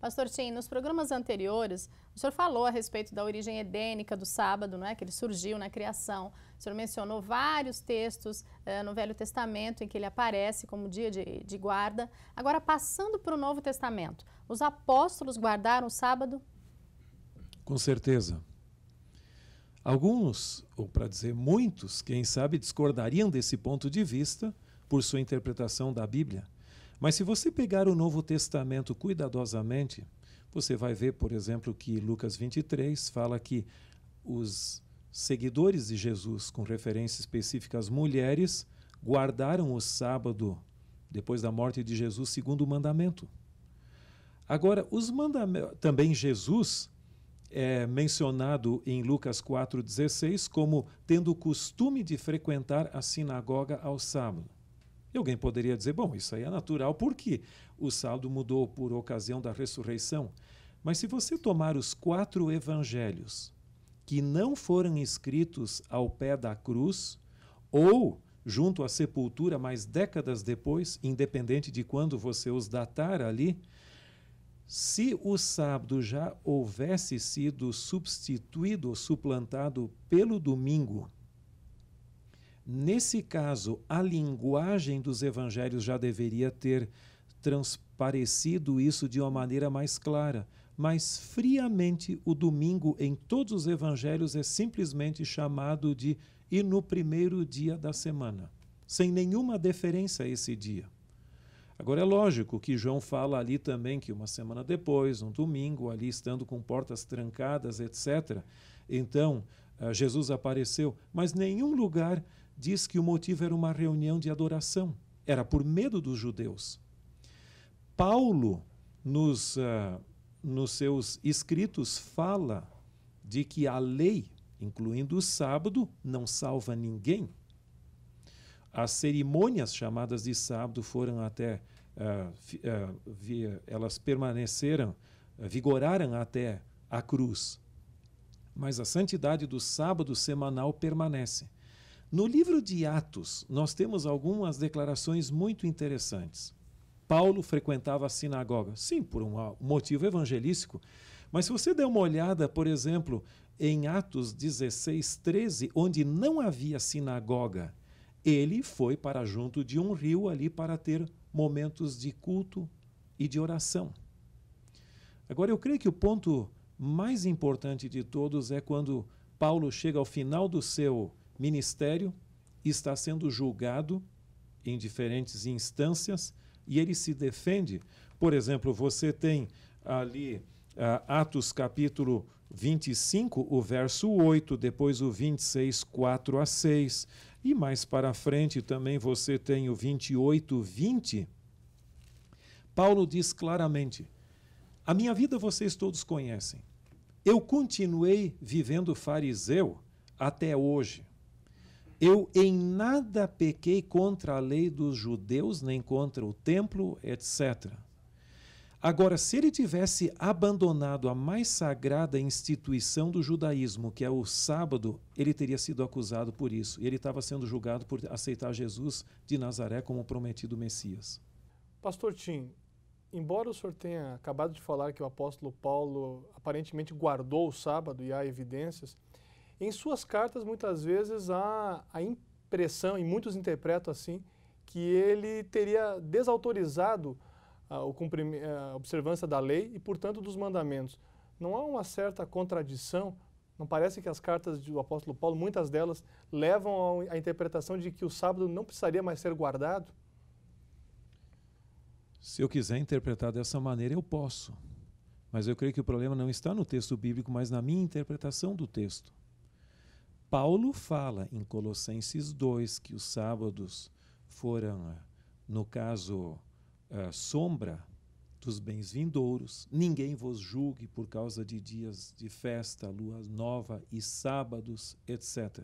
Pastor Tim, nos programas anteriores, o senhor falou a respeito da origem edênica do sábado, não é? Que ele surgiu na criação. O senhor mencionou vários textos no Velho Testamento em que ele aparece como dia de guarda. Agora, passando para o Novo Testamento, os apóstolos guardaram o sábado? Com certeza. Alguns, ou para dizer muitos, quem sabe, discordariam desse ponto de vista por sua interpretação da Bíblia. Mas se você pegar o Novo Testamento cuidadosamente, você vai ver, por exemplo, que Lucas 23 fala que os seguidores de Jesus, com referência específica às mulheres, guardaram o sábado depois da morte de Jesus segundo o mandamento. Agora, também Jesus é mencionado em Lucas 4,16 como tendo o costume de frequentar a sinagoga ao sábado. E alguém poderia dizer, bom, isso aí é natural, porque o sábado mudou por ocasião da ressurreição. Mas se você tomar os 4 evangelhos que não foram escritos ao pé da cruz, ou junto à sepultura, mas décadas depois, independente de quando você os datar ali, se o sábado já houvesse sido substituído ou suplantado pelo domingo, nesse caso, a linguagem dos evangelhos já deveria ter transparecido isso de uma maneira mais clara. Mas, friamente, o domingo em todos os evangelhos é simplesmente chamado de "e no primeiro dia da semana", sem nenhuma deferência a esse dia. Agora, é lógico que João fala ali também que uma semana depois, um domingo, ali estando com portas trancadas, etc., então Jesus apareceu, mas nenhum lugar diz que o motivo era uma reunião de adoração. Era por medo dos judeus. Paulo, nos seus escritos, fala de que a lei, incluindo o sábado, não salva ninguém. As cerimônias chamadas de sábado foram até, elas permaneceram, vigoraram até a cruz. Mas a santidade do sábado semanal permanece. No livro de Atos, nós temos algumas declarações muito interessantes. Paulo frequentava a sinagoga, sim, por um motivo evangelístico, mas se você der uma olhada, por exemplo, em Atos 16:13, onde não havia sinagoga, ele foi para junto de um rio ali para ter momentos de culto e de oração. Agora, eu creio que o ponto mais importante de todos é quando Paulo chega ao final do seu ministério, está sendo julgado em diferentes instâncias e ele se defende. Por exemplo, você tem ali Atos capítulo 25, o verso 8, depois o 26, 4 a 6, e mais para frente também você tem o 28, 20. Paulo diz claramente: a minha vida vocês todos conhecem. Eu continuei vivendo fariseu até hoje. Eu em nada pequei contra a lei dos judeus, nem contra o templo, etc. Agora, se ele tivesse abandonado a mais sagrada instituição do judaísmo, que é o sábado, ele teria sido acusado por isso. E ele estava sendo julgado por aceitar Jesus de Nazaré como prometido Messias. Pastor Tim, embora o senhor tenha acabado de falar que o apóstolo Paulo aparentemente guardou o sábado e há evidências, em suas cartas muitas vezes há a impressão, e muitos interpretam assim, que ele teria desautorizado a observância da lei e, portanto, dos mandamentos. Não há uma certa contradição? Não parece que as cartas do apóstolo Paulo, muitas delas, levam à interpretação de que o sábado não precisaria mais ser guardado? Se eu quiser interpretar dessa maneira, eu posso. Mas eu creio que o problema não está no texto bíblico, mas na minha interpretação do texto. Paulo fala em Colossenses 2 que os sábados foram, no caso, sombra dos bens vindouros. Ninguém vos julgue por causa de dias de festa, lua nova e sábados, etc.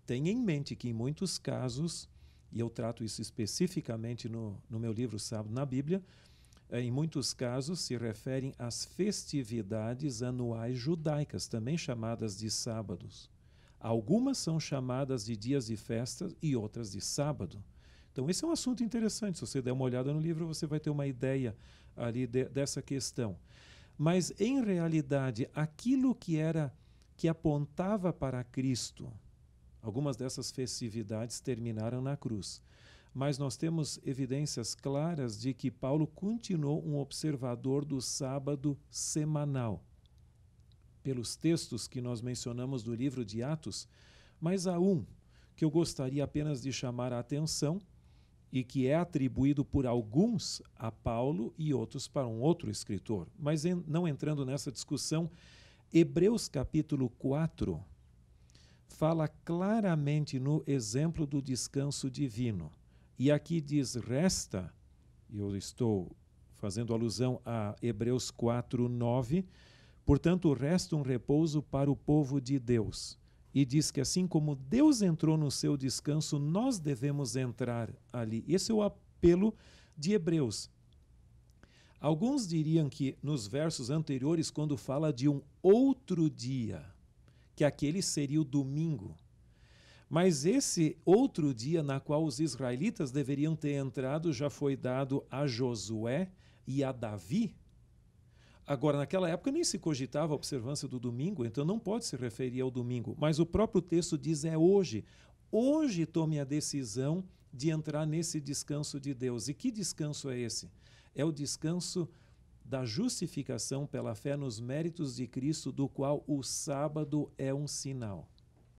Tenha em mente que em muitos casos, e eu trato isso especificamente no meu livro Sábado na Bíblia, em muitos casos se referem às festividades anuais judaicas, também chamadas de sábados. Algumas são chamadas de dias de festas e outras de sábado. Então esse é um assunto interessante. Se você der uma olhada no livro, você vai ter uma ideia ali dessa questão. Mas, em realidade, aquilo que apontava para Cristo, algumas dessas festividades terminaram na cruz. Mas nós temos evidências claras de que Paulo continuou um observador do sábado semanal. Pelos textos que nós mencionamos do livro de Atos, mas há um que eu gostaria apenas de chamar a atenção e que é atribuído por alguns a Paulo e outros para um outro escritor. Mas não entrando nessa discussão, Hebreus capítulo 4 fala claramente no exemplo do descanso divino. E aqui diz, resta, e eu estou fazendo alusão a Hebreus 4, 9, portanto, resta um repouso para o povo de Deus. E diz que assim como Deus entrou no seu descanso, nós devemos entrar ali. Esse é o apelo de Hebreus. Alguns diriam que nos versos anteriores, quando fala de um outro dia, que aquele seria o domingo. Mas esse outro dia na qual os israelitas deveriam ter entrado já foi dado a Josué e a Davi. Agora, naquela época nem se cogitava a observância do domingo, então não pode se referir ao domingo. Mas o próprio texto diz é hoje. Hoje tome a decisão de entrar nesse descanso de Deus. E que descanso é esse? É o descanso da justificação pela fé nos méritos de Cristo, do qual o sábado é um sinal.